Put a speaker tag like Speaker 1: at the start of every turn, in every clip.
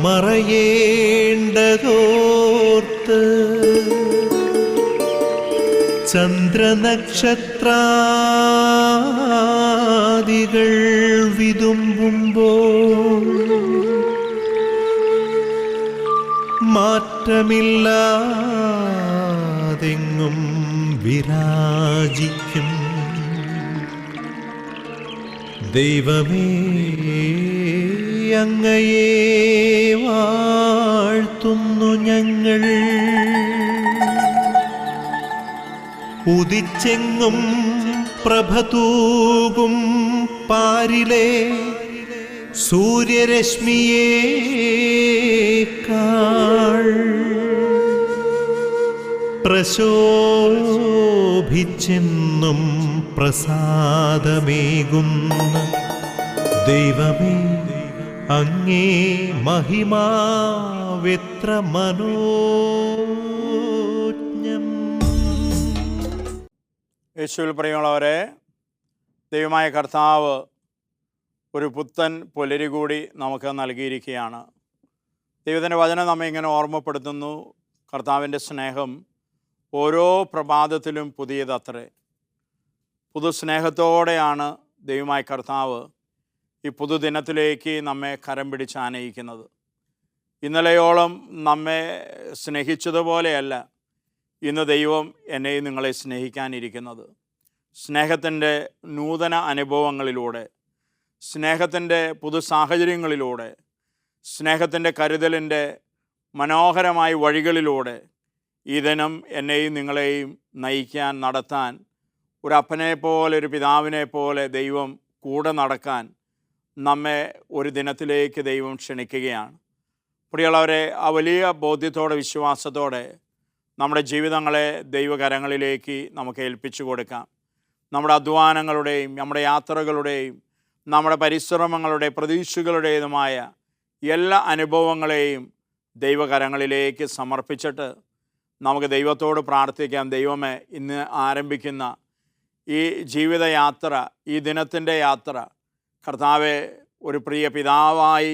Speaker 1: മറയേണ്ടതോർത്ത് ചന്ദ്രനക്ഷത്രാദികൾ വിതുമ്പുമ്പോൾ മാറ്റമില്ലാതെങ്ങും വിരാജിക്കും ദൈവമേ, അങ്ങയെ വാഴ്ത്തുന്നു ഞങ്ങൾ. ഉദിച്ചെങ്ങും പ്രഭതൂകും പാരിലെ സൂര്യരശ്മിയേക്കാൾ പ്രശോഭിച്ചെന്നും പ്രസാദമേകുന്ന ദൈവമേ, അങ്ങേ മഹിമാവെത്ര മനോജ്ഞം.
Speaker 2: യേശുവിൽ പ്രിയമുള്ളവരെ, ദൈവമായ കർത്താവ് ഒരു പുത്തൻ പുലരി കൂടി നമുക്ക് നൽകിയിരിക്കുകയാണ്. ദൈവത്തിൻ്റെ വചനം നമ്മെ ഇങ്ങനെ ഓർമ്മപ്പെടുത്തുന്നു, കർത്താവിൻ്റെ സ്നേഹം ഓരോ പ്രഭാതത്തിലും പുതിയതത്രേ. പുതുസ്നേഹത്തോടെയാണ് ദൈവമായ കർത്താവ് ഈ പുതുദിനത്തിലേക്ക് നമ്മെ കരം പിടിച്ച് ആനയിക്കുന്നത്. ഇന്നലെയോളം നമ്മെ സ്നേഹിച്ചതുപോലെയല്ല ഇന്ന് ദൈവം എന്നെയും നിങ്ങളെ സ്നേഹിക്കാനിരിക്കുന്നത്. സ്നേഹത്തിൻ്റെ നൂതന അനുഭവങ്ങളിലൂടെ, സ്നേഹത്തിൻ്റെ പുതു സാഹചര്യങ്ങളിലൂടെ, സ്നേഹത്തിൻ്റെ കരുതലിൻ്റെ മനോഹരമായ വഴികളിലൂടെ ഈ ദിനം എന്നെയും നിങ്ങളെയും നയിക്കാൻ, നടത്താൻ, ഒരു അപ്പനെ പോലെ, ഒരു പിതാവിനെ പോലെ ദൈവം കൂടെ നടക്കാൻ നമ്മെ ഒരു ദിനത്തിലേക്ക് ദൈവം ക്ഷണിക്കുകയാണ്. പ്രിയമുള്ളവരെ, ആ വലിയ ബോധ്യത്തോടെ, വിശ്വാസത്തോടെ നമ്മുടെ ജീവിതങ്ങളെ ദൈവകരങ്ങളിലേക്ക് നമുക്ക് ഏൽപ്പിച്ചു കൊടുക്കാം. നമ്മുടെ അധ്വാനങ്ങളുടെയും നമ്മുടെ യാത്രകളുടെയും നമ്മുടെ പരിശ്രമങ്ങളുടെ പ്രതീക്ഷകളുടേതുമായ എല്ലാ അനുഭവങ്ങളെയും ദൈവകരങ്ങളിലേക്ക് സമർപ്പിച്ചിട്ട് നമുക്ക് ദൈവത്തോട് പ്രാർത്ഥിക്കാം. ദൈവമേ, ഇന്ന് ആരംഭിക്കുന്ന ഈ ജീവിതയാത്ര, ഈ ദിനത്തിൻ്റെ യാത്ര, കർത്താവെ, ഒരു പ്രിയ പിതാവായി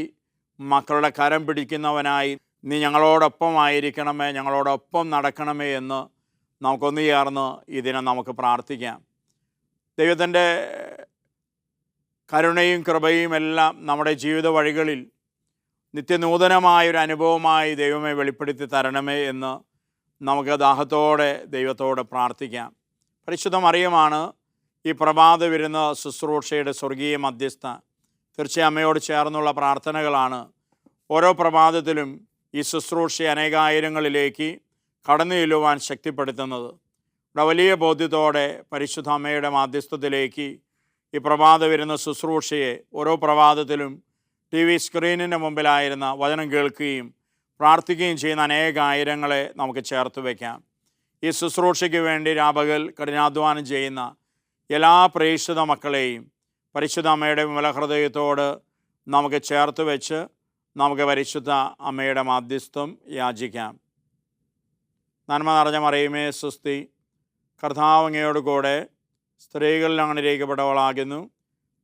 Speaker 2: മക്കളുടെ കരം പിടിക്കുന്നവനായി നീ ഞങ്ങളോടൊപ്പമായിരിക്കണമേ, ഞങ്ങളോടൊപ്പം നടക്കണമേ എന്ന് നമുക്കൊന്നു ചേർന്ന് ഈ ദിനം നമുക്ക് പ്രാർത്ഥിക്കാം. ദൈവത്തിൻ്റെ കരുണയും കൃപയും എല്ലാം നമ്മുടെ ജീവിത വഴികളിൽ നിത്യനൂതനമായൊരു അനുഭവമായി ദൈവമേ വെളിപ്പെടുത്തി തരണമേ എന്ന് നമുക്ക് ദാഹത്തോടെ ദൈവത്തോട് പ്രാർത്ഥിക്കാം. പരിശുദ്ധ മറിയമാണ് ഈ പ്രഭാത വിരുന്ന ശുശ്രൂഷയുടെ സ്വർഗീയ മധ്യസ്ഥ. തീർച്ചയായും അമ്മയോട് ചേർന്നുള്ള പ്രാർത്ഥനകളാണ് ഓരോ പ്രഭാതത്തിലും ഈ ശുശ്രൂഷ അനേകായിരങ്ങളിലേക്ക് കടന്നു ചെല്ലുവാൻ ശക്തിപ്പെടുത്തുന്നത്. ഇവിടെ വലിയ ബോധ്യത്തോടെ പരിശുദ്ധ അമ്മയുടെ മാധ്യസ്ഥത്തിലേക്ക് ഈ പ്രഭാത വരുന്ന ശുശ്രൂഷയെ ഓരോ പ്രഭാതത്തിലും TV സ്ക്രീനിൻ്റെ മുമ്പിലായിരുന്ന വചനം കേൾക്കുകയും പ്രാർത്ഥിക്കുകയും ചെയ്യുന്ന അനേകായിരങ്ങളെ നമുക്ക് ചേർത്ത് വയ്ക്കാം. ഈ ശുശ്രൂഷയ്ക്ക് വേണ്ടി രാപകൽ കഠിനാധ്വാനം ചെയ്യുന്ന എല്ലാ പ്രേക്ഷിത മക്കളെയും പരിശുദ്ധ അമ്മയുടെ വിമല ഹൃദയത്തോട് നമുക്ക് ചേർത്ത് വെച്ച് നമുക്ക് പരിശുദ്ധ അമ്മയുടെ മാധ്യസ്ഥം യാചിക്കാം. നന്മ നിറഞ്ഞ മറിയമേ സ്വസ്തി, കർത്താവ് അങ്ങയോട് കൂടെ സ്ത്രീകളിൽ അനുഗ്രഹിക്കപ്പെട്ടവളാകുന്നു.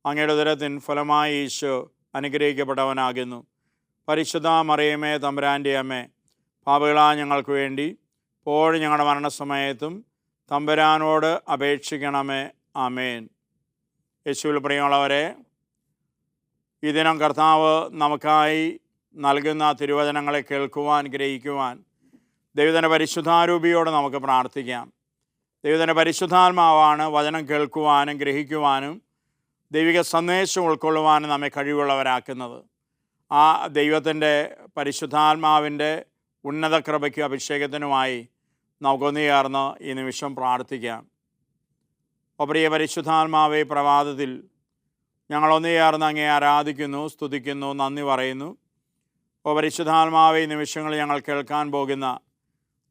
Speaker 2: അങ്ങയുടെ ഉദരത്തിൻ ഫലമായി ഈശോ അനുഗ്രഹിക്കപ്പെട്ടവനാകുന്നു. പരിശുദ്ധ മറിയമേ തമ്പുരാൻ്റെ അമ്മേ, പാപികളായ ഞങ്ങൾക്ക് വേണ്ടി ഇപ്പോഴും ഞങ്ങളുടെ മരണസമയത്തും തമ്പുരാനോട് അപേക്ഷിക്കണമേ. ആമേൻ. യേശുവിൽ പ്രിയമുള്ളവരെ, ഈ ദിനം കർത്താവ് നമുക്കായി നൽകുന്ന തിരുവചനങ്ങളെ കേൾക്കുവാൻ, ഗ്രഹിക്കുവാൻ ദൈവത്തിൻ്റെ പരിശുദ്ധാരൂപിയോട് നമുക്ക് പ്രാർത്ഥിക്കാം. ദൈവത്തിൻ്റെ പരിശുദ്ധാത്മാവാണ് വചനം കേൾക്കുവാനും ഗ്രഹിക്കുവാനും ദൈവിക സന്ദേശം ഉൾക്കൊള്ളുവാനും നമ്മെ കഴിവുള്ളവരാക്കുന്നത്. ആ ദൈവത്തിൻ്റെ പരിശുദ്ധാത്മാവിൻ്റെ ഉന്നത കൃപയ്ക്കും അഭിഷേകത്തിനുമായി നമുക്കൊന്നു ചേർന്ന് ഈ നിമിഷം പ്രാർത്ഥിക്കാം. പ്രിയ പരിശുദ്ധാത്മാവെ, പ്രഭാതത്തിൽ ഞങ്ങളൊന്നു ചേർന്ന് അങ്ങേ ആരാധിക്കുന്നു, സ്തുതിക്കുന്നു, നന്ദി പറയുന്നു. പരിശുദ്ധാത്മാവെ, ഈ നിമിഷങ്ങളിൽ ഞങ്ങൾ കേൾക്കാൻ പോകുന്ന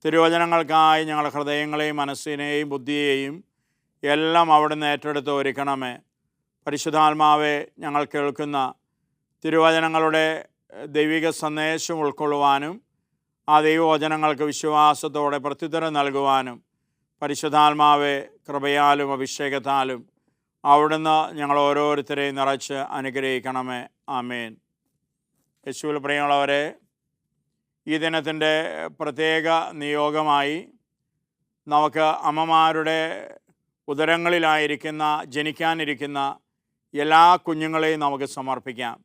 Speaker 2: തിരുവചനങ്ങൾക്കായി ഞങ്ങളുടെ ഹൃദയങ്ങളെയും മനസ്സിനെയും ബുദ്ധിയെയും എല്ലാം അവിടുന്ന് ഏറ്റെടുത്ത് ഒരുക്കണമേ. പരിശുദ്ധാത്മാവെ, ഞങ്ങൾ കേൾക്കുന്ന തിരുവചനങ്ങളുടെ ദൈവിക സന്ദേശം ഉൾക്കൊള്ളുവാനും ആ ദൈവവചനങ്ങൾക്ക് വിശ്വാസത്തോടെ പ്രത്യുത്തരം നൽകുവാനും പരിശുദ്ധാത്മാവെ കൃപയാലും അഭിഷേകത്താലും അവിടുന്ന് ഞങ്ങൾ ഓരോരുത്തരെയും നിറച്ച് അനുഗ്രഹിക്കണമേ. ആമേൻ. യേശുവിൽ പ്രിയമുള്ളവരെ, ഈ ദിനത്തിൻ്റെ പ്രത്യേക നിയോഗമായി നമുക്ക് അമ്മമാരുടെ ഉദരങ്ങളിലായിരിക്കുന്ന ജനിക്കാനിരിക്കുന്ന എല്ലാ കുഞ്ഞുങ്ങളെയും നമുക്ക് സമർപ്പിക്കാം.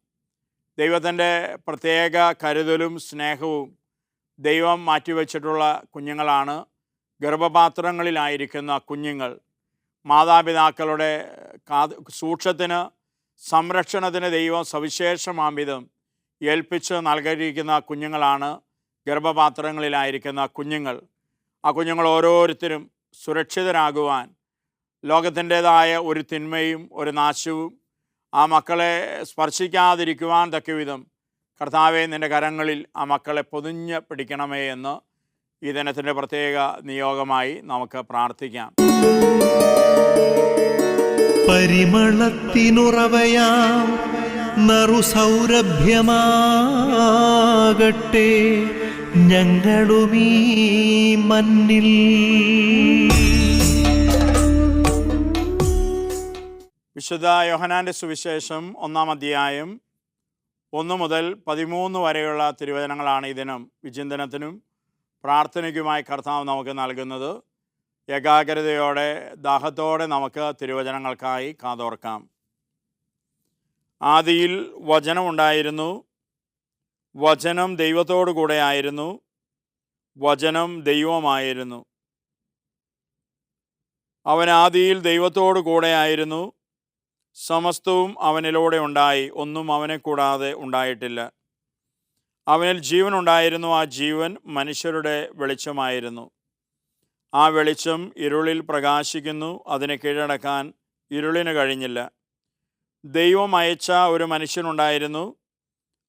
Speaker 2: ദൈവത്തിൻ്റെ പ്രത്യേക കരുതലും സ്നേഹവും ദൈവം മാറ്റിവെച്ചിട്ടുള്ള കുഞ്ഞുങ്ങളാണ് ഗർഭപാത്രങ്ങളിലായിരിക്കുന്ന കുഞ്ഞുങ്ങൾ. മാതാപിതാക്കളുടെ സൂക്ഷ്യത്തിന് സംരക്ഷണത്തിന് ദൈവം സവിശേഷമാംവിധം ഏൽപ്പിച്ച് നൽകിയിരിക്കുന്ന കുഞ്ഞുങ്ങളാണ് ഗർഭപാത്രങ്ങളിലായിരിക്കുന്ന കുഞ്ഞുങ്ങൾ. ആ കുഞ്ഞുങ്ങൾ ഓരോരുത്തരും സുരക്ഷിതരാകുവാൻ ലോകത്തിൻ്റേതായ ഒരു തിന്മയും ഒരു നാശവും ആ മക്കളെ സ്പർശിക്കാതിരിക്കുവാൻ തക്കവിധം കർത്താവെ, നിൻ്റെ കരങ്ങളിൽ ആ മക്കളെ പൊതിഞ്ഞ് പിടിക്കണമേ എന്ന് ഈ ദിനത്തിൻ്റെ പ്രത്യേക നിയോഗമായി നമുക്ക് പ്രാർത്ഥിക്കാം.
Speaker 1: പരിമളത്തിനുറവയാം നറുസൗരഭ്യമാകട്ടെ ഞങ്ങളുമീ മണ്ണിൽ.
Speaker 2: വിശുദ്ധ യോഹന്നാൻ്റെ സുവിശേഷം 1-ാം അധ്യായം 1 മുതൽ 13 വരെയുള്ള തിരുവചനങ്ങളാണ് ഈ ദിനം വിചിന്തനത്തിനും പ്രാർത്ഥനയ്ക്കുമായി കർത്താവ് നമുക്ക് നൽകുന്നത്. ഏകാഗ്രതയോടെ ദാഹത്തോടെ നമുക്ക് തിരുവചനങ്ങൾക്കായി കാതോർക്കാം. ആദിയിൽ വചനമുണ്ടായിരുന്നു, വചനം ദൈവത്തോടു കൂടെ ആയിരുന്നു, വചനം ദൈവമായിരുന്നു. അവൻ ആദിയിൽ ദൈവത്തോടു കൂടെ ആയിരുന്നു. സമസ്തവും അവനിലൂടെ ഉണ്ടായി, ഒന്നും അവനെ കൂടാതെ ഉണ്ടായിട്ടില്ല. അവനിൽ ജീവൻ ഉണ്ടായിരുന്നു, ആ ജീവൻ മനുഷ്യരുടെ വെളിച്ചമായിരുന്നു. ആ വെളിച്ചം ഇരുളിൽ പ്രകാശിക്കുന്നു, അതിനെ കീഴടക്കാൻ ഇരുളിന് കഴിഞ്ഞില്ല. ദൈവം അയച്ച ഒരു മനുഷ്യനുണ്ടായിരുന്നു,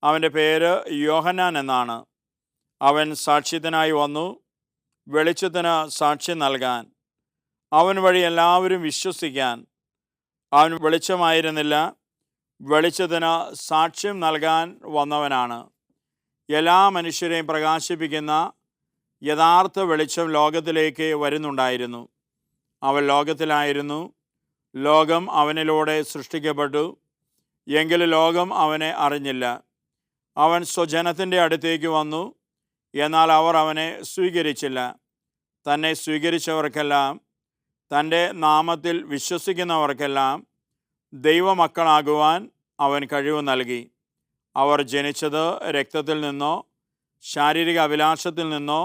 Speaker 2: അവൻ്റെ പേര് യോഹന്നാൻ എന്നാണ്. അവൻ സാക്ഷ്യത്തിനായി വന്നു, വെളിച്ചത്തിന് സാക്ഷ്യം നൽകാൻ, അവൻ വഴി എല്ലാവരും വിശ്വസിക്കാൻ. അവൻ വെളിച്ചമായിരുന്നില്ല, വെളിച്ചത്തിന് സാക്ഷ്യം നൽകാൻ വന്നവനാണ്. എല്ലാ മനുഷ്യരെയും പ്രകാശിപ്പിക്കുന്ന യഥാർത്ഥ വെളിച്ചം ലോകത്തിലേക്ക് വരുന്നുണ്ടായിരുന്നു. അവൻ ലോകത്തിലായിരുന്നു, ലോകം അവനിലൂടെ സൃഷ്ടിക്കപ്പെട്ടു, എങ്കിലും ലോകം അവനെ അറിഞ്ഞില്ല. അവൻ സ്വജനത്തിൻ്റെ അടുത്തേക്ക് വന്നു, എന്നാൽ അവർ അവനെ സ്വീകരിച്ചില്ല. തന്നെ സ്വീകരിച്ചവർക്കെല്ലാം, തൻ്റെ നാമത്തിൽ വിശ്വസിക്കുന്നവർക്കെല്ലാം ദൈവമക്കളാകുവാൻ അവൻ കഴിവ് നൽകി. അവർ ജനിച്ചത് രക്തത്തിൽ നിന്നോ ശാരീരിക അഭിലാഷത്തിൽ നിന്നോ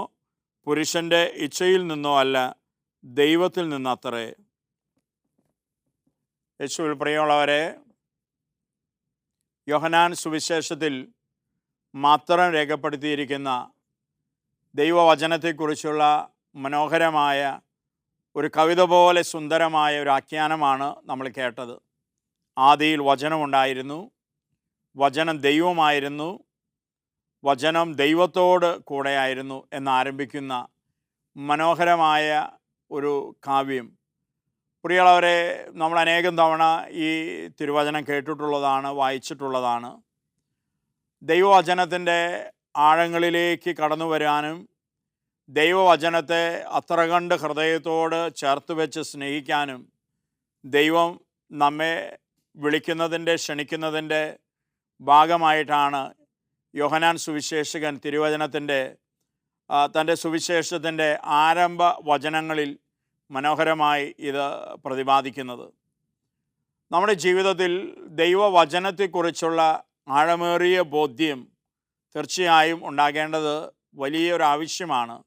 Speaker 2: പുരുഷൻ്റെ ഇച്ഛയിൽ നിന്നോ അല്ല, ദൈവത്തിൽ നിന്നത്രേ. യേശുവിൽ പ്രിയമുള്ളവരെ, യോഹന്നാൻ സുവിശേഷത്തിൽ മാത്രം രേഖപ്പെടുത്തിയിരിക്കുന്ന ദൈവവചനത്തെക്കുറിച്ചുള്ള മനോഹരമായ ഒരു കവിത പോലെ സുന്ദരമായ ഒരു ആഖ്യാനമാണ് നമ്മൾ കേട്ടത്. ആദിയിൽ വചനമുണ്ടായിരുന്നു, വചനം ദൈവമായിരുന്നു, വചനം ദൈവത്തോട് കൂടെയായിരുന്നു എന്നാരംഭിക്കുന്ന മനോഹരമായ ഒരു കാവ്യം. പ്രിയമുള്ളവരെ, നമ്മൾ അനേകം തവണ ഈ തിരുവചനം കേട്ടിട്ടുള്ളതാണ്, വായിച്ചിട്ടുള്ളതാണ്. ദൈവവചനത്തിൻ്റെ ആഴങ്ങളിലേക്ക് കടന്നു വരാനും ദൈവവചനത്തെ അത്ര കണ്ട് ഹൃദയത്തോട് ചേർത്ത് വെച്ച് സ്നേഹിക്കാനും ദൈവം നമ്മെ വിളിക്കുന്നതിൻ്റെ ക്ഷണിക്കുന്നതിൻ്റെ ഭാഗമായിട്ടാണ് യോഹന്നാൻ സുവിശേഷകൻ തിരുവചനത്തിൻ്റെ തൻ്റെ സുവിശേഷത്തിൻ്റെ ആരംഭ വചനങ്ങളിൽ മനോഹരമായി ഇത് പ്രതിപാദിക്കുന്നത്. നമ്മുടെ ജീവിതത്തിൽ ദൈവവചനത്തെക്കുറിച്ചുള്ള ആഴമേറിയ ബോധ്യം തീർച്ചയായും ഉണ്ടാകേണ്ടത് വലിയൊരു ആവശ്യമാണ്.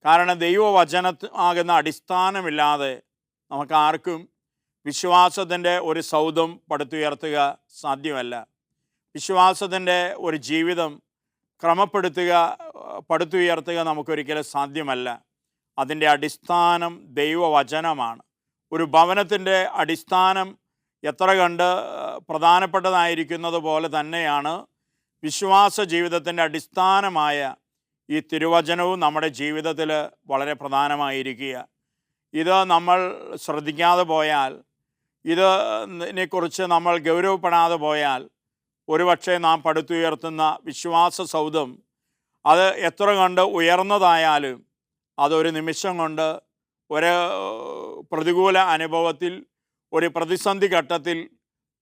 Speaker 2: കാരണം ദൈവവചനമാകുന്ന അടിസ്ഥാനമില്ലാതെ നമുക്ക് ആർക്കും വിശ്വാസത്തിൻ്റെ ഒരു സൗധം പടുത്തുയർത്തുക സാധ്യമല്ല. വിശ്വാസത്തിൻ്റെ ഒരു ജീവിതം പടുത്തുയർത്തുക നമുക്കൊരിക്കലും സാധ്യമല്ല. അതിൻ്റെ അടിസ്ഥാനം ദൈവവചനമാണ്. ഒരു ഭവനത്തിൻ്റെ അടിസ്ഥാനം എത്ര കണ്ട് പ്രധാനപ്പെട്ടതായിരിക്കുന്നത് പോലെ തന്നെയാണ് വിശ്വാസ ജീവിതത്തിൻ്റെ അടിസ്ഥാനമായ ഈ തിരുവചനവും നമ്മുടെ ജീവിതത്തിൽ വളരെ പ്രധാനമായിരിക്കുക. ഇത് നമ്മൾ ശ്രദ്ധിക്കാതെ പോയാൽ, ഇതിനെക്കുറിച്ച് നമ്മൾ ഗൗരവപ്പെടാതെ പോയാൽ, ഒരുപക്ഷെ നാം പടുത്തുയർത്തുന്ന വിശ്വാസ സൗധം അത് എത്ര കണ്ട് ഉയർന്നതായാലും അതൊരു നിമിഷം കൊണ്ട് ഒരു പ്രതികൂല അനുഭവത്തിൽ, ഒരു പ്രതിസന്ധി ഘട്ടത്തിൽ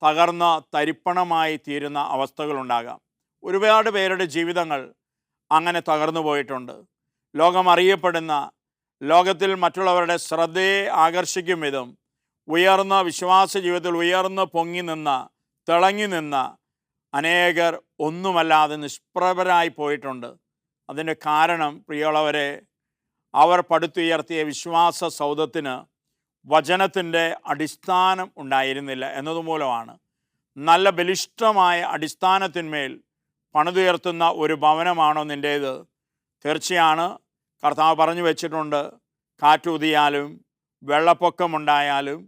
Speaker 2: തകർന്ന തരിപ്പണമായി തീരുന്ന അവസ്ഥകളുണ്ടാകാം. ഒരുപാട് പേരുടെ ജീവിതങ്ങൾ അങ്ങനെ തകർന്നു പോയിട്ടുണ്ട്. ലോകം അറിയപ്പെടുന്ന, ലോകത്തിൽ മറ്റുള്ളവരുടെ ശ്രദ്ധയെ ആകർഷിക്കും വിധം ഉയർന്ന വിശ്വാസ ജീവിതത്തിൽ ഉയർന്ന് പൊങ്ങി നിന്ന, തിളങ്ങി നിന്ന അനേകർ ഒന്നുമല്ലാതെ നിഷ്പ്രഭരായി പോയിട്ടുണ്ട്. അതിൻ്റെ കാരണം പ്രിയമുള്ളവരെ, അവർ പടുത്തുയർത്തിയ വിശ്വാസ സൗധത്തിന് വചനത്തിൻ്റെ അടിസ്ഥാനം ഉണ്ടായിരുന്നില്ല എന്നതുമൂലമാണ്. നല്ല ബലിഷ്ഠമായ അടിസ്ഥാനത്തിന്മേൽ പണിതുയർത്തുന്ന ഒരു ഭവനമാണോ നിൻ്റേത്? തീർച്ചയാണ്. കർത്താവ് പറഞ്ഞു വെച്ചിട്ടുണ്ട്, കാറ്റൂതിയാലും വെള്ളപ്പൊക്കമുണ്ടായാലും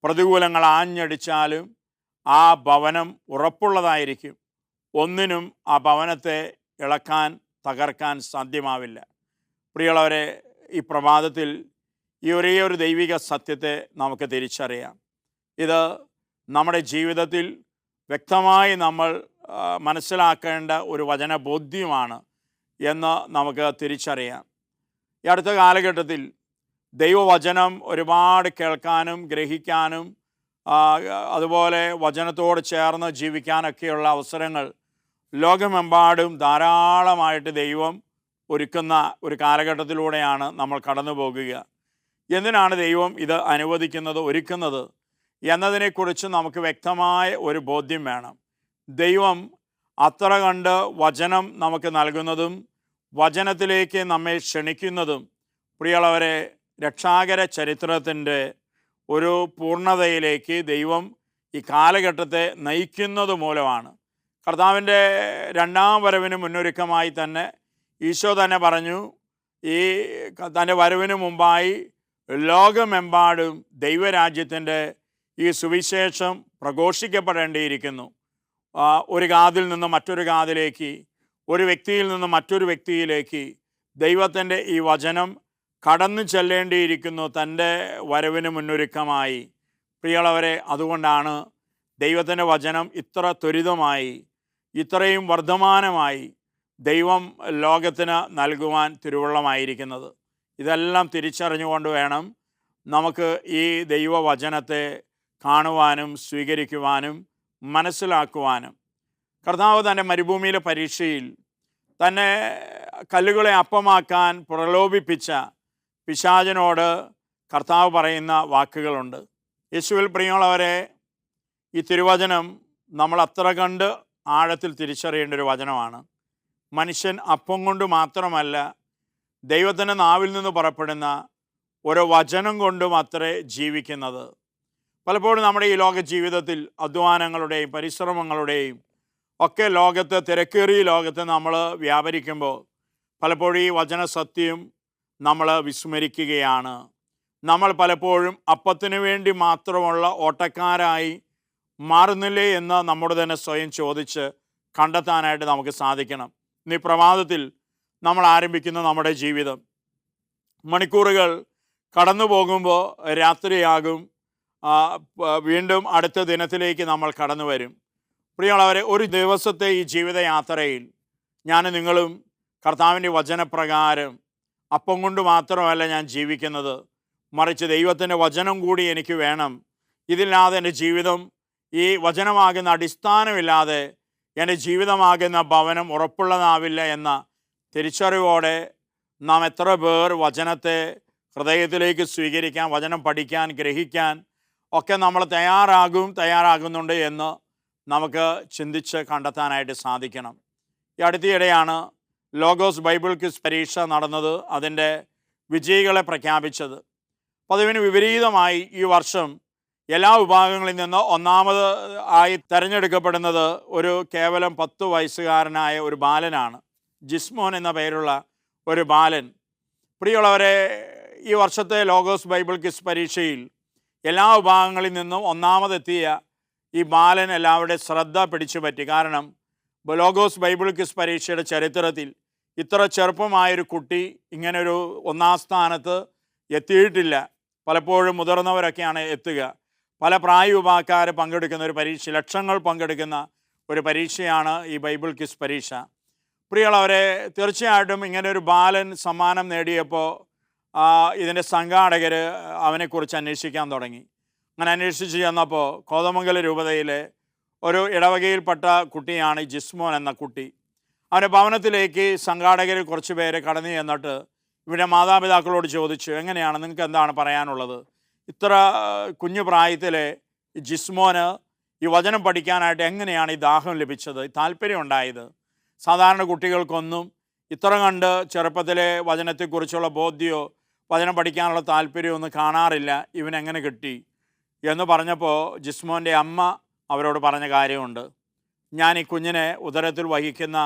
Speaker 2: പ്രതികൂലങ്ങൾ ആഞ്ഞടിച്ചാലും ആ ഭവനം ഉറപ്പുള്ളതായിരിക്കും. ഒന്നിനും ആ ഭവനത്തെ ഇളക്കാൻ, തകർക്കാൻ സാധ്യമാവില്ല. പ്രിയമുള്ളവരെ, ഈ പ്രഭാതത്തിൽ ഈ ഒരേ ഒരു ദൈവിക സത്യത്തെ നമുക്ക് തിരിച്ചറിയാം. ഇത് നമ്മുടെ ജീവിതത്തിൽ വ്യക്തമായി നമ്മൾ മനസ്സിലാക്കേണ്ട ഒരു വചനബോധ്യമാണ് എന്ന് നമുക്ക് തിരിച്ചറിയാം. ഈ അടുത്ത കാലഘട്ടത്തിൽ ദൈവവചനം ഒരുപാട് കേൾക്കാനും ഗ്രഹിക്കാനും അതുപോലെ വചനത്തോട് ചേർന്ന് ജീവിക്കാനൊക്കെയുള്ള അവസരങ്ങൾ ലോകമെമ്പാടും ധാരാളമായിട്ട് ദൈവം ഒരുക്കുന്ന ഒരു കാലഘട്ടത്തിലൂടെയാണ് നമ്മൾ കടന്നു പോകുക. എന്തിനാണ് ദൈവം ഇത് അനുവദിക്കുന്നത്, ഒരുക്കുന്നത് എന്നതിനെക്കുറിച്ച് നമുക്ക് വ്യക്തമായ ഒരു ബോധ്യം വേണം. ദൈവം അത്ര കണ്ട് വചനം നമുക്ക് നൽകുന്നതും വചനത്തിലേക്ക് നമ്മെ ക്ഷണിക്കുന്നതും പ്രിയമുള്ളവരെ, രക്ഷാകര ചരിത്രത്തിൻ്റെ ഒരു പൂർണ്ണതയിലേക്ക് ദൈവം ഈ കാലഘട്ടത്തെ നയിക്കുന്നത് മൂലമാണ്. കർത്താവിൻ്റെ രണ്ടാം വരവിന് മുന്നൊരുക്കമായി തന്നെ ഈശോ തന്നെ പറഞ്ഞു, ഈ തൻ്റെ വരവിന് മുമ്പായി ലോകമെമ്പാടും ദൈവരാജ്യത്തിൻ്റെ ഈ സുവിശേഷം പ്രഘോഷിക്കപ്പെടേണ്ടിയിരിക്കുന്നു. ഒരു കാതിൽ നിന്ന് മറ്റൊരു കാതിലേക്ക്, ഒരു വ്യക്തിയിൽ നിന്ന് മറ്റൊരു വ്യക്തിയിലേക്ക് ദൈവത്തിൻ്റെ ഈ വചനം കടന്നു ചെല്ലേണ്ടിയിരിക്കുന്നു തൻ്റെ വരവിന് മുന്നൊരുക്കമായി. പ്രിയമുള്ളവരെ, അതുകൊണ്ടാണ് ദൈവത്തിൻ്റെ വചനം ഇത്ര ത്വരിതമായി, ഇത്രയും വർദ്ധമാനമായി ദൈവം ലോകത്തിന് നൽകുവാൻ തിരുവുള്ളമായിരിക്കുന്നത്. ഇതെല്ലാം തിരിച്ചറിഞ്ഞുകൊണ്ട് വേണം നമുക്ക് ഈ ദൈവവചനത്തെ കാണുവാനും സ്വീകരിക്കുവാനും മനസ്സിലാക്കുവാനും. കർത്താവ് തൻ്റെ മരുഭൂമിയിലെ പരീക്ഷയിൽ തന്നെ കല്ലുകളെ അപ്പമാക്കാൻ പ്രലോഭിപ്പിച്ച പിശാചിനോട് കർത്താവ് പറയുന്ന വാക്കുകളുണ്ട്. യേശുവിൽ പ്രിയമുള്ളവരെ, ഈ തിരുവചനം നമ്മൾ അത്ര കണ്ട് ആഴത്തിൽ തിരിച്ചറിയേണ്ട ഒരു വചനമാണ്. മനുഷ്യൻ അപ്പം കൊണ്ട് മാത്രമല്ല, ദൈവത്തിൻ്റെ നാവിൽ നിന്ന് പുറപ്പെടുന്ന ഓരോ വചനം കൊണ്ടും അത്രേ ജീവിക്കുന്നത്. പലപ്പോഴും നമ്മുടെ ഈ ലോക ജീവിതത്തിൽ അധ്വാനങ്ങളുടെയും പരിശ്രമങ്ങളുടെയും ഒക്കെ ലോകത്ത്, തിരക്കേറിയ ലോകത്ത് നമ്മൾ വ്യാപരിക്കുമ്പോൾ പലപ്പോഴും ഈ വചന സത്യം നമ്മൾ വിസ്മരിക്കുകയാണ്. നമ്മൾ പലപ്പോഴും അപ്പത്തിന് വേണ്ടി മാത്രമുള്ള ഓട്ടക്കാരായി മാറുന്നില്ലേ എന്ന് നമ്മോട് തന്നെ സ്വയം ചോദിച്ച് കണ്ടെത്താനായിട്ട് നമുക്ക് സാധിക്കണം. ഇന്ന് ഈ പ്രഭാതത്തിൽ നമ്മൾ ആരംഭിക്കുന്ന നമ്മുടെ ജീവിതം മണിക്കൂറുകൾ കടന്നു പോകുമ്പോൾ രാത്രിയാകും. വീണ്ടും അടുത്ത ദിനത്തിലേക്ക് നമ്മൾ കടന്നു വരും. പ്രിയമുള്ളവരെ, ഒരു ദിവസത്തെ ഈ ജീവിതയാത്രയിൽ ഞാനും നിങ്ങളും കർത്താവിൻ്റെ വചനപ്രകാരം അപ്പം കൊണ്ട് മാത്രമല്ല ഞാൻ ജീവിക്കുന്നത്, മറിച്ച് ദൈവത്തിൻ്റെ വചനം കൂടി എനിക്ക് വേണം. ഇതില്ലാതെ എൻ്റെ ജീവിതം, ഈ വചനമാകുന്ന അടിസ്ഥാനമില്ലാതെ എൻ്റെ ജീവിതമാകുന്ന ഭവനം ഉറപ്പുള്ളതാവില്ല എന്ന തിരിച്ചറിവോടെ നാം എത്ര പേർ വചനത്തെ ഹൃദയത്തിലേക്ക് സ്വീകരിക്കാൻ, വചനം പഠിക്കാൻ, ഗ്രഹിക്കാൻ ഒക്കെ നമ്മൾ തയ്യാറാകുന്നുണ്ട് എന്ന് നമുക്ക് ചിന്തിച്ച് കണ്ടെത്താനായിട്ട് സാധിക്കണം. ഈ അടുത്തിടെയാണ് ലോഗോസ് ബൈബിൾ ക്വിസ് പരീക്ഷ നടന്നത്, അതിൻ്റെ വിജയികളെ പ്രഖ്യാപിച്ചത്. അപ്പോൾ അതിന് വിപരീതമായി ഈ വർഷം എല്ലാ വിഭാഗങ്ങളിൽ നിന്ന് ഒന്നാമത് ആയി തിരഞ്ഞെടുക്കപ്പെടുന്നത് ഒരു കേവലം 10 വയസ്സുകാരനായ ഒരു ബാലനാണ്. ജിസ്മോൻ എന്ന പേരുള്ള ഒരു ബാലൻ. പ്രിയമുള്ളവരെ, ഈ വർഷത്തെ ലോഗോസ് ബൈബിൾ ക്വിസ് പരീക്ഷയിൽ എല്ലാ വിഭാഗങ്ങളിൽ നിന്നും ഒന്നാമതെത്തിയ ഈ ബാലൻ എല്ലാവരുടെയും ശ്രദ്ധ പിടിച്ചു പറ്റി. കാരണം ലോഗോസ് ബൈബിൾ ക്വിസ് പരീക്ഷയുടെ ചരിത്രത്തിൽ ഇത്ര ചെറുപ്പമായൊരു കുട്ടി ഇങ്ങനൊരു ഒന്നാം സ്ഥാനത്ത് എത്തിയിട്ടില്ല. പലപ്പോഴും മുതിർന്നവരൊക്കെയാണ് എത്തുക. പല പ്രായവിഭാഗക്കാർ പങ്കെടുക്കുന്ന ഒരു പരീക്ഷ, ലക്ഷങ്ങൾ പങ്കെടുക്കുന്ന ഒരു പരീക്ഷയാണ് ഈ ബൈബിൾ ക്വിസ് പരീക്ഷ. പ്രിയമുള്ളവരെ, തീർച്ചയായിട്ടും ഇങ്ങനൊരു ബാലൻ സമ്മാനം നേടിയപ്പോൾ ഇതിൻ്റെ സംഘാടകർ അവനെക്കുറിച്ച് അന്വേഷിക്കാൻ തുടങ്ങി. അങ്ങനെ അന്വേഷിച്ച് ചെന്നപ്പോൾ കോതമംഗലം രൂപതയിലെ ഒരു ഇടവകയിൽപ്പെട്ട കുട്ടിയാണ് ജിസ്മോൻ എന്ന കുട്ടി. അവൻ്റെ ഭവനത്തിലേക്ക് സംഘാടകരിൽ കുറച്ച് പേര് കടന്നു ചെന്നിട്ട് ഇവിടെ മാതാപിതാക്കളോട് ചോദിച്ചു, എങ്ങനെയാണ്, നിങ്ങൾക്ക് എന്താണ് പറയാനുള്ളത്? ഇത്ര കുഞ്ഞു പ്രായത്തിലെ ജിസ്മോന് ഈ വചനം പഠിക്കാനായിട്ട് എങ്ങനെയാണ് ഈ ദാഹം ലഭിച്ചത്, ഈ താല്പര്യം ഉണ്ടായത്? സാധാരണ കുട്ടികൾക്കൊന്നും ഇത്ര കണ്ട് ചെറുപ്പത്തിലെ വചനത്തെക്കുറിച്ചുള്ള ബോധ്യമോ വചനം പഠിക്കാനുള്ള താല്പര്യമൊന്നും കാണാറില്ല. ഇവനെങ്ങനെ കിട്ടി എന്ന് പറഞ്ഞപ്പോൾ ജിസ്മോൻ്റെ അമ്മ അവരോട് പറഞ്ഞ കാര്യമുണ്ട്. ഞാൻ ഈ കുഞ്ഞിനെ ഉദരത്തിൽ വഹിക്കുന്ന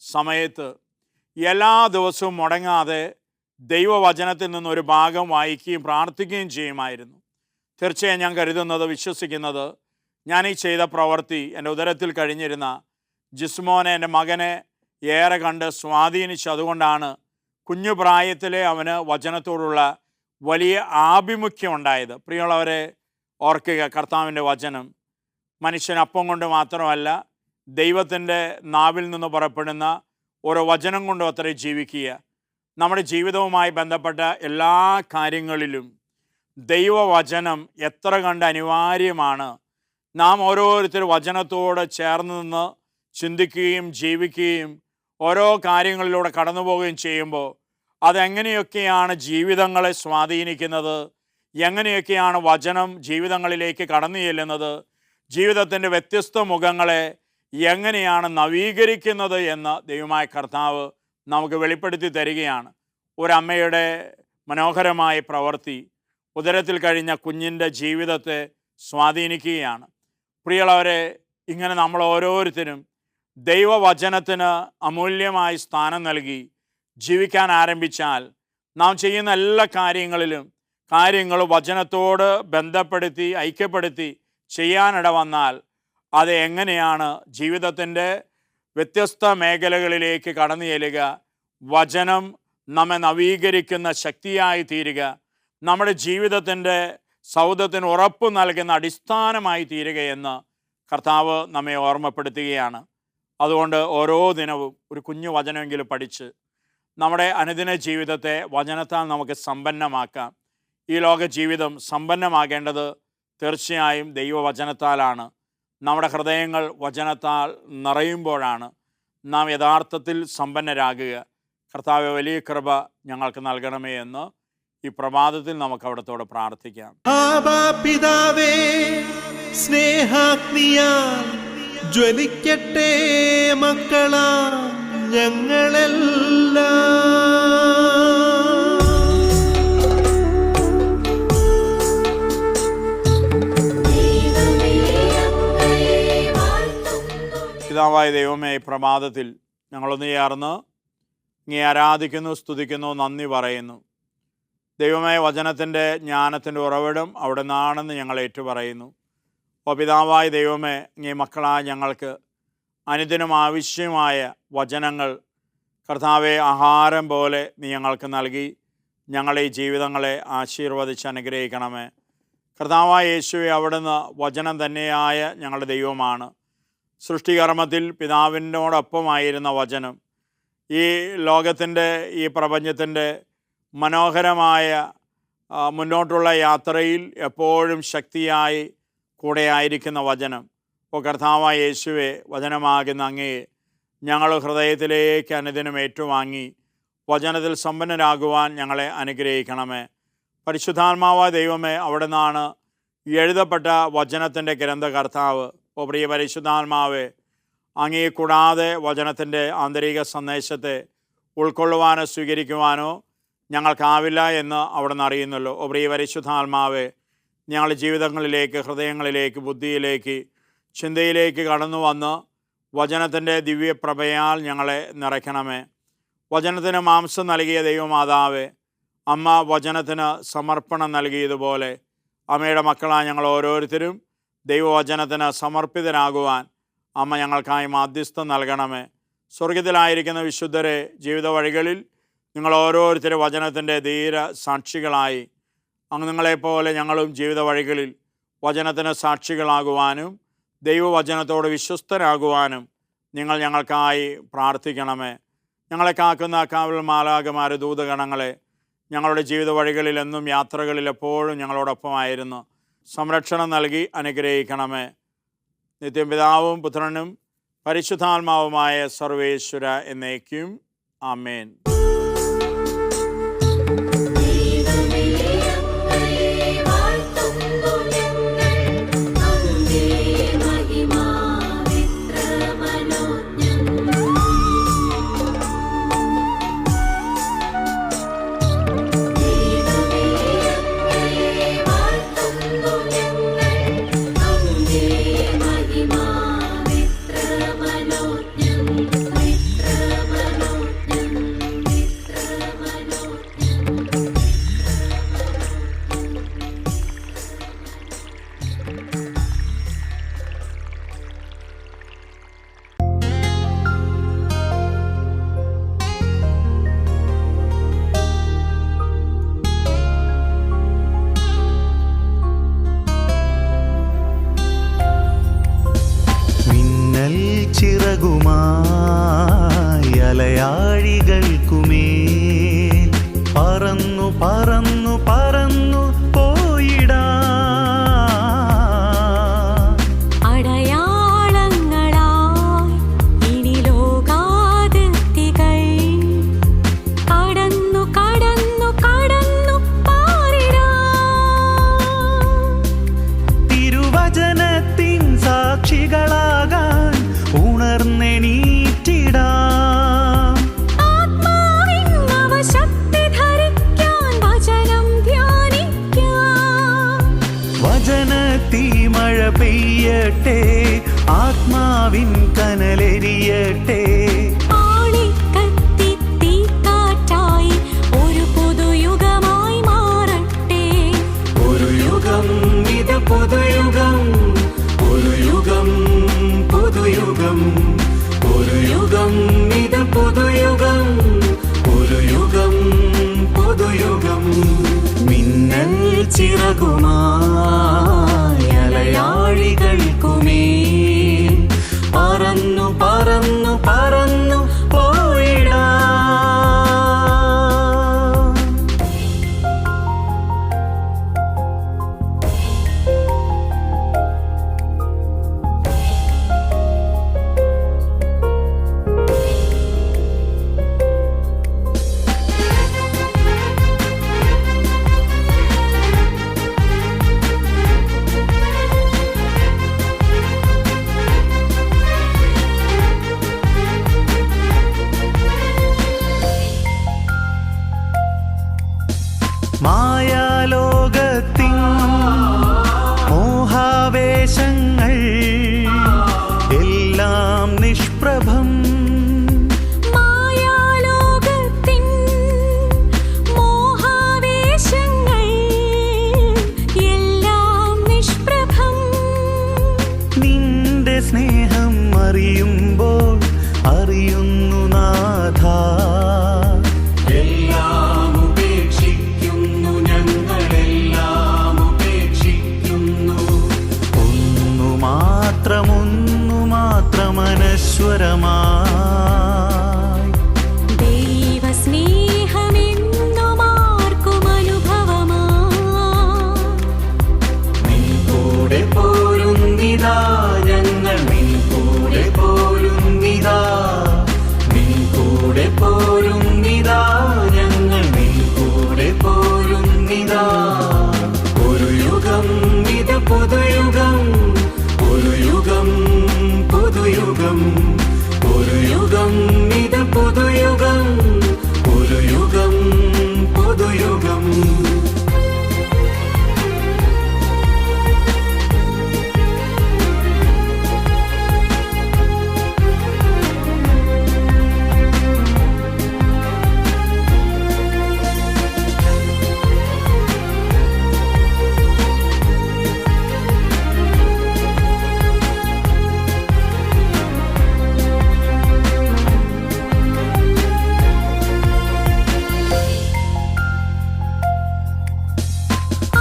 Speaker 2: സമയത്ത് എല്ലാ ദിവസവും മുടങ്ങാതെ ദൈവവചനത്തിൽ നിന്നൊരു ഭാഗം വായിക്കുകയും പ്രാർത്ഥിക്കുകയും ചെയ്യുമായിരുന്നു. തീർച്ചയായും ഞാൻ കരുതുന്നത്, വിശ്വസിക്കുന്നത്, ഞാൻ ഈ ചെയ്ത പ്രവൃത്തി എൻ്റെ ഉദരത്തിൽ കഴിഞ്ഞിരുന്ന ജിസ്മോനെ, എൻ്റെ മകനെ ഏറെ കണ്ട് സ്വാധീനിച്ചു. അതുകൊണ്ടാണ് കുഞ്ഞു പ്രായത്തിലെ അവന് വചനത്തോടുള്ള വലിയ ആഭിമുഖ്യം ഉണ്ടായത്. പ്രിയമുള്ളവരെ, ഓർക്കുക, കർത്താവിൻ്റെ വചനം മനുഷ്യൻ അപ്പം കൊണ്ട് മാത്രമല്ല, ദൈവത്തിൻ്റെ നാവിൽ നിന്ന് പുറപ്പെടുന്ന ഓരോ വചനം കൊണ്ടും അത്രയും ജീവിക്കുക. നമ്മുടെ ജീവിതവുമായി ബന്ധപ്പെട്ട എല്ലാ കാര്യങ്ങളിലും ദൈവവചനം എത്ര കണ്ട് അനിവാര്യമാണ്. നാം ഓരോരുത്തരും വചനത്തോട് ചേർന്ന് നിന്ന് ചിന്തിക്കുകയും ജീവിക്കുകയും ഓരോ കാര്യങ്ങളിലൂടെ കടന്നു പോവുകയും ചെയ്യുമ്പോൾ അതെങ്ങനെയൊക്കെയാണ് ജീവിതങ്ങളെ സ്വാധീനിക്കുന്നത്, എങ്ങനെയൊക്കെയാണ് വചനം ജീവിതങ്ങളിലേക്ക് കടന്നു ചെല്ലുന്നത്, ജീവിതത്തിൻ്റെ വ്യത്യസ്ത മുഖങ്ങളെ എങ്ങനെയാണ് നവീകരിക്കുന്നത് എന്ന് ദൈവമായ കർത്താവ് നമുക്ക് വെളിപ്പെടുത്തി തരികയാണ്. ഒരമ്മയുടെ മനോഹരമായ പ്രവൃത്തി ഉദരത്തിൽ കഴിഞ്ഞ കുഞ്ഞിൻ്റെ ജീവിതത്തെ സ്വാധീനിക്കുകയാണ്. പ്രിയമുള്ളവരെ, ഇങ്ങനെ നമ്മൾ ഓരോരുത്തരും ദൈവവചനത്തിന് അമൂല്യമായി സ്ഥാനം നൽകി ജീവിക്കാൻ ആരംഭിച്ചാൽ നാം ചെയ്യുന്ന എല്ലാ കാര്യങ്ങൾ വചനത്തോട് ബന്ധപ്പെടുത്തി ഐക്യപ്പെടുത്തി ചെയ്യാനിട വന്നാൽ അത് എങ്ങനെയാണ് ജീവിതത്തിൻ്റെ വ്യത്യസ്ത മേഖലകളിലേക്ക് കടന്നു ചെല്ലുക, വചനം നമ്മെ നവീകരിക്കുന്ന ശക്തിയായി തീരുക, നമ്മുടെ ജീവിതത്തിൻ്റെ സൗധത്തിന് ഉറപ്പ് നൽകുന്ന അടിസ്ഥാനമായി തീരുകയെന്ന് കർത്താവ് നമ്മെ ഓർമ്മപ്പെടുത്തുകയാണ്. അതുകൊണ്ട് ഓരോ ദിനവും ഒരു കുഞ്ഞു വചനമെങ്കിലും പഠിച്ച് നമ്മുടെ അനുദിന ജീവിതത്തെ വചനത്താൽ നമുക്ക് സമ്പന്നമാക്കാം. ഈ ലോക ജീവിതം സമ്പന്നമാകേണ്ടത് തീർച്ചയായും ദൈവവചനത്താലാണ്. നമ്മുടെ ഹൃദയങ്ങൾ വചനത്താൽ നിറയുമ്പോഴാണ് നാം യഥാർത്ഥത്തിൽ സമ്പന്നരാകുക. കർത്താവ് വലിയ കൃപ ഞങ്ങൾക്ക് നൽകണമേ എന്ന് ഈ പ്രഭാതത്തിൽ നമുക്ക് അവിടത്തോട് പ്രാർത്ഥിക്കാം.
Speaker 1: ആബാ പിതാവേ, സ്നേഹാഗ്നിയാൽ ജ്വലിക്കട്ടെ മക്കളാ ഞങ്ങളെല്ലാം.
Speaker 2: പിതാവായ ദൈവമേ, ഈ പ്രഭാതത്തിൽ ഞങ്ങളൊന്ന് ചേർന്ന് നീ ആരാധിക്കുന്നു, സ്തുതിക്കുന്നു, നന്ദി പറയുന്നു. ദൈവമേ, വചനത്തിൻ്റെ ജ്ഞാനത്തിൻ്റെ ഉറവിടം അവിടെ നിന്നാണെന്ന് ഞങ്ങൾ ഏറ്റുപറയുന്നു. ഓ പിതാവായ ദൈവമേ, നീ മക്കളായ ഞങ്ങൾക്ക് അനുദിനം ആവശ്യമായ വചനങ്ങൾ കർത്താവെ ആഹാരം പോലെ നീ ഞങ്ങൾക്ക് നൽകി ഞങ്ങളുടെ ഈ ജീവിതങ്ങളെ ആശീർവദിച്ച് അനുഗ്രഹിക്കണമേ. കർത്താവായ യേശുവെ, അവിടുന്ന് വചനം തന്നെയായ ഞങ്ങളുടെ ദൈവമാണ്. സൃഷ്ടികർമ്മത്തിൽ പിതാവിനോടൊപ്പമായിരുന്ന വചനം ഈ ലോകത്തിൻ്റെ, ഈ പ്രപഞ്ചത്തിൻ്റെ മനോഹരമായ മുന്നോട്ടുള്ള യാത്രയിൽ എപ്പോഴും ശക്തിയായി കൂടെ ആയിരിക്കുന്ന വചനം. ഓ കർത്താവായ യേശുവെ, വചനമാകുന്ന അങ്ങയെ ഞങ്ങൾ ഹൃദയത്തിലേക്ക് അനുദിനം ഏറ്റുവാങ്ങി വചനത്തിൽ സമ്പന്നരാകുവാൻ ഞങ്ങളെ അനുഗ്രഹിക്കണമേ. പരിശുദ്ധാത്മാവായ ദൈവമേ, അവിടെ നിന്നാണ് എഴുതപ്പെട്ട വചനത്തിൻ്റെ ഗ്രന്ഥകർത്താവ്. ഓ പ്രിയ പരിശുദ്ധാത്മാവേ, അങ്ങയെ കൂടാതെ വചനത്തിൻ്റെ ആന്തരിക സന്ദേശത്തെ ഉൾക്കൊള്ളുവാനോ സ്വീകരിക്കുവാനോ ഞങ്ങൾക്കാവില്ല എന്ന് അവിടെ നിന്ന് അറിയുന്നല്ലോ. ഓ പ്രിയ പരിശുദ്ധാത്മാവേ, ഞങ്ങളുടെ ജീവിതങ്ങളിലേക്ക്, ഹൃദയങ്ങളിലേക്ക്, ബുദ്ധിയിലേക്ക്, ചിന്തയിലേക്ക് കടന്നു വന്ന് വചനത്തിൻ്റെ ദിവ്യപ്രഭയാൽ ഞങ്ങളെ നിറയ്ക്കണമേ. വചനത്തിന് മാംസം നൽകിയ ദൈവമാതാവേ, അമ്മ വചനത്തിന് സമർപ്പണം നൽകിയതുപോലെ അമ്മയുടെ മക്കളായ ഞങ്ങൾ ഓരോരുത്തരും ദൈവവചനത്തിന് സമർപ്പിതരാകുവാൻ അമ്മ ഞങ്ങൾക്കായി മാധ്യസ്ഥം നൽകണമേ. സ്വർഗത്തിലായിരിക്കുന്ന വിശുദ്ധരെ, ജീവിത വഴികളിൽ നിങ്ങൾ ഓരോരുത്തരും വചനത്തിൻ്റെ ധീര സാക്ഷികളായി അങ്ങ് നിങ്ങളെപ്പോലെ ഞങ്ങളും ജീവിത വഴികളിൽ വചനത്തിന് സാക്ഷികളാകുവാനും ദൈവവചനത്തോട് വിശ്വസ്തരാകുവാനും നിങ്ങൾ ഞങ്ങൾക്കായി പ്രാർത്ഥിക്കണമേ. ഞങ്ങളെ കാക്കുന്ന കാവൽ മാലാഖമാരെ, ദൂതഗണങ്ങളെ ഞങ്ങളുടെ ജീവിത വഴികളിൽ എന്നും യാത്രകളിൽ എപ്പോഴും ഞങ്ങളോടൊപ്പമായിരുന്നു സംരക്ഷണം നൽകി അനുഗ്രഹിക്കണമേ. നിത്യം പിതാവും പുത്രനും പരിശുദ്ധാത്മാവുമായ സർവേശ്വര എന്നേക്കും. ആമേൻ.
Speaker 3: ചിറകുമായി അലയാഴികൾക്കുമേൽ പറന്നു പറന്നു പറന്നു പോയിടാ
Speaker 4: അടയാളങ്ങളായി ഇനി ലോകാതിർത്തികൾ കടന്നു കടന്നു കടന്നു പാറിടാ.
Speaker 3: തിരുവചനത്തിൻ സാക്ഷികളാകാൻ ഉണർന്നെണീറ്റിടാം.
Speaker 4: ആത്മാവിൻ നവശക്തി ധരിക്കാൻ വചനം ധ്യാനിക്കാം.
Speaker 3: വചനത്തീ മഴ പെയ്യട്ടെ, ആത്മാവിൻ കനലെരിയട്ടെ.
Speaker 4: ആളിക്കത്തി തീക്കാറ്റായി ഒരു പുതുയുഗമായി മാറട്ടെ.
Speaker 3: ഒരു യുഗം ഇത് പുതുയുഗം, ഒരു യുഗം പുതുയുഗം, ഒരു യുഗം ഇത് പുതുയുഗം, ഒരു യുഗം പുതുയുഗം. മിന്നൽ ചിറകുമായി അലയാഴികൾക്കുമേൽ പറന്നു പറന്നു പറന്നു പോയിടാ. മായാലോകത്തിൻ മോഹാവേശങ്ങൾ എല്ലാം നിഷ്പ്രഭം.
Speaker 4: മായാലോകത്തിൻ മോഹാവേശങ്ങൾ എല്ലാം നിഷ്പ്രഭം.
Speaker 3: നിന്റെ സ്നേഹം അറിയുമ്പോൾ അറിയുന്നു നാഥ, എല്ലാം ഉപേക്ഷിക്കുന്നു, ഞങ്ങളെല്ലാം ഉപേക്ഷിക്കുന്നു. ഒന്നു മാത്രം അനശ്വരമായി
Speaker 4: ദൈവസ്നേഹമെന്നും ആർക്കും അനുഭവമായി.
Speaker 3: നിൻ കൂടെ പോരുന്നിതാ ഞങ്ങൾ, നിൻ കൂടെ പോരുന്നിതാ, നിൻ കൂടെ പോരുന്നിതാ ഞങ്ങൾ, നിൻ കൂടെ പോരുന്നിതാ. ഒരു യുഗം ഇത് പുതുയുഗം, ഒരു യുഗം പുതുയുഗം, ഒരു യുഗം ഇത് പുതുയുഗം, ഒരു യുഗം പുതുയുഗം.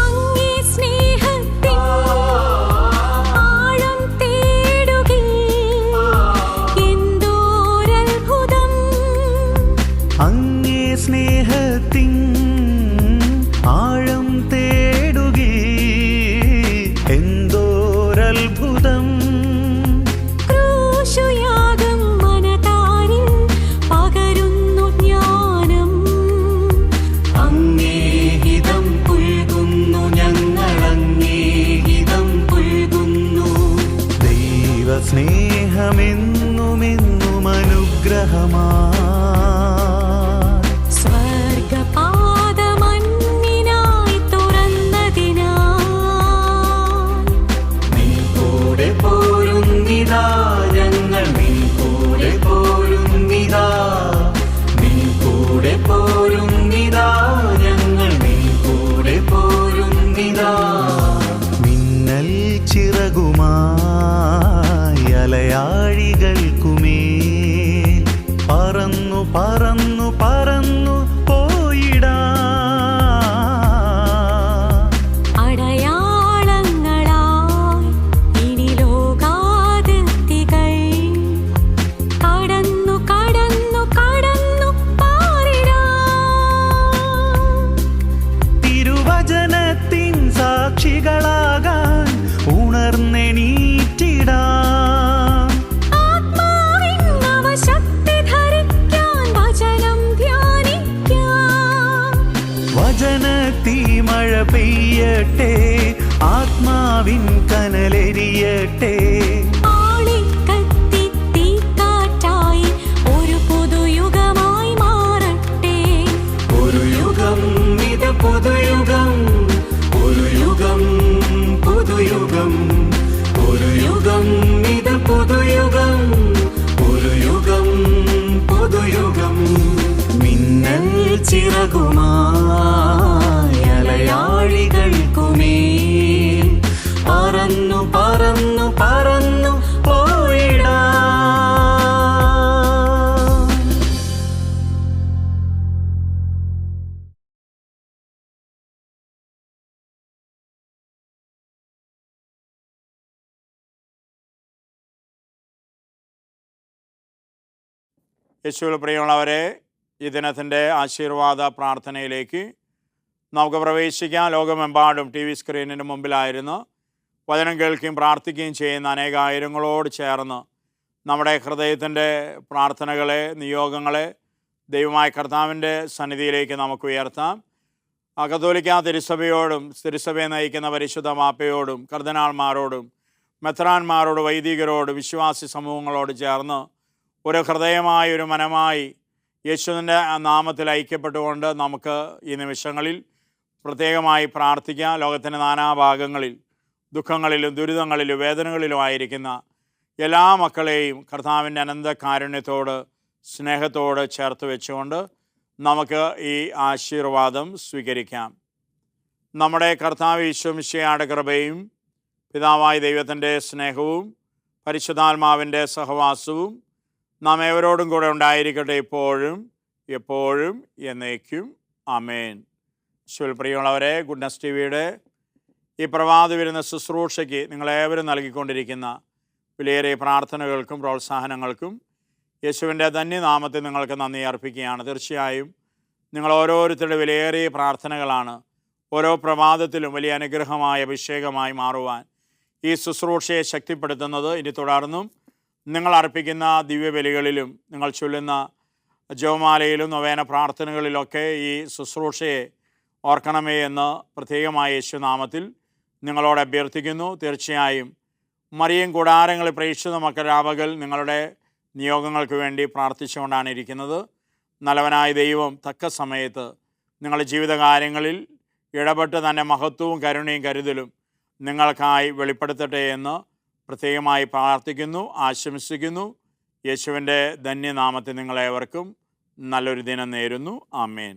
Speaker 4: അങ്ങേ സ്നേഹത്തിൻ ആഴം തേടുകിൽ എന്തോരത്ഭുതം.
Speaker 3: അങ്ങേ സ്നേഹത്തിൻ ആഴം തേടുകേ എന്തോരത്ഭുതം.
Speaker 4: ക്രൂശുയാ
Speaker 3: പെയ്യട്ടെ, ആത്മാവിൻ കനലെരിയട്ടെ.
Speaker 4: ആളിക്കത്തി തീക്കാറ്റായി ഒരു പുതുയുഗമായി മാറട്ടെ.
Speaker 3: ഒരു യുഗം ഇത് പുതുയുഗം, ഒരു യുഗം പുതുയുഗം, ഒരു യുഗം ഇത് പുതുയുഗം, ഒരു യുഗം പുതുയുഗം. മിന്നൽ ചിറകുമായി അലയാഴികൾക്കുമേൽ പറന്നു പറന്നു പറന്നു പോയിടാം.
Speaker 2: യേശുവിൽ പ്രിയമുള്ളവരെ, ഈ ദിനത്തിൻ്റെ ആശീർവാദ പ്രാർത്ഥനയിലേക്ക് നമുക്ക് പ്രവേശിക്കാം. ലോകമെമ്പാടും ടി വി സ്ക്രീനിന് മുമ്പിലായിരുന്നു വചനം കേൾക്കുകയും പ്രാർത്ഥിക്കുകയും ചെയ്യുന്ന അനേകായിരങ്ങളോട് ചേർന്ന് നമ്മുടെ ഹൃദയത്തിൻ്റെ പ്രാർത്ഥനകളെ, നിയോഗങ്ങളെ ദൈവമായ കർത്താവിൻ്റെ സന്നിധിയിലേക്ക് നമുക്ക് ഉയർത്താം. കത്തോലിക്കാ തിരുസഭയോടും തിരുസഭയെ നയിക്കുന്ന പരിശുദ്ധ മാപ്പയോടും കർദിനാൾമാരോടും മെത്രാന്മാരോട് വൈദികരോട് വിശ്വാസി സമൂഹങ്ങളോട് ചേർന്ന് ഒരു ഹൃദയമായി ഒരു മനമായി യേശുവിൻ്റെ നാമത്തിൽ ഐക്യപ്പെട്ടുകൊണ്ട് നമുക്ക് ഈ നിമിഷങ്ങളിൽ പ്രത്യേകമായി പ്രാർത്ഥിക്കാം. ലോകത്തിൻ്റെ നാനാഭാഗങ്ങളിൽ ദുഃഖങ്ങളിലും ദുരിതങ്ങളിലും വേദനകളിലും ആയിരിക്കുന്ന എല്ലാ മക്കളെയും കർത്താവിൻ്റെ അനന്ത കാരുണ്യത്തോട് സ്നേഹത്തോട് ചേർത്ത് വെച്ചുകൊണ്ട് നമുക്ക് ഈ ആശീർവാദം സ്വീകരിക്കാം. നമ്മുടെ കർത്താവ് ഈശോ മിശിഹായുടെ കൃപയും പിതാവായ ദൈവത്തിൻ്റെ സ്നേഹവും പരിശുദ്ധാത്മാവിൻ്റെ സഹവാസവും നാം ഏവരോടും കൂടെ ഉണ്ടായിരിക്കട്ടെ, ഇപ്പോഴും എപ്പോഴും എന്നേക്കും. ആമേൻ. പ്രിയമുള്ളവരെ, ഗുഡ്നസ് ടി വിയുടെ ഈ പ്രഭാത വരുന്ന ശുശ്രൂഷയ്ക്ക് നിങ്ങളേവരും നൽകിക്കൊണ്ടിരിക്കുന്ന വിലയേറിയ പ്രാർത്ഥനകൾക്കും പ്രോത്സാഹനങ്ങൾക്കും യേശുവിൻ്റെ ധന്യനാമത്തിൽ നിങ്ങൾക്ക് നന്ദി അർപ്പിക്കുകയാണ്. തീർച്ചയായും നിങ്ങൾ ഓരോരുത്തരുടെ വിലയേറിയ പ്രാർത്ഥനകളാണ് ഓരോ പ്രഭാതത്തിലും വലിയ അനുഗ്രഹമായ അഭിഷേകമായി മാറുവാൻ ഈ ശുശ്രൂഷയെ ശക്തിപ്പെടുത്തുന്നത്. ഇനി തുടർന്നും നിങ്ങൾ അർപ്പിക്കുന്ന ദിവ്യബലികളിലും നിങ്ങൾ ചൊല്ലുന്ന ജപമാലയിലും നൊവേന പ്രാർത്ഥനകളിലൊക്കെ ഈ ശുശ്രൂഷയെ ഓർക്കണമേ എന്ന് പ്രത്യേകമായ യേശുനാമത്തിൽ നിങ്ങളോട് അഭ്യർത്ഥിക്കുന്നു. തീർച്ചയായും മറിയം കൂടാരങ്ങളിൽ പ്രേക്ഷിത മക്കൾ രാപകൽ നിങ്ങളുടെ നിയോഗങ്ങൾക്ക് വേണ്ടി പ്രാർത്ഥിച്ചുകൊണ്ടാണ് ഇരിക്കുന്നത്. നല്ലവനായ ദൈവം തക്ക സമയത്ത് നിങ്ങളുടെ ജീവിതകാര്യങ്ങളിൽ ഇടപെട്ട് തന്നെ മഹത്വവും കരുണയും കരുതലും നിങ്ങൾക്കായി വെളിപ്പെടുത്തട്ടെ എന്ന് പ്രത്യേകമായി പ്രാർത്ഥിക്കുന്നു, ആശംസിക്കുന്നു. യേശുവിൻ്റെ ധന്യനാമത്തിൽ നിങ്ങളേവർക്കും നല്ലൊരു ദിനം നേരുന്നു. ആമേൻ.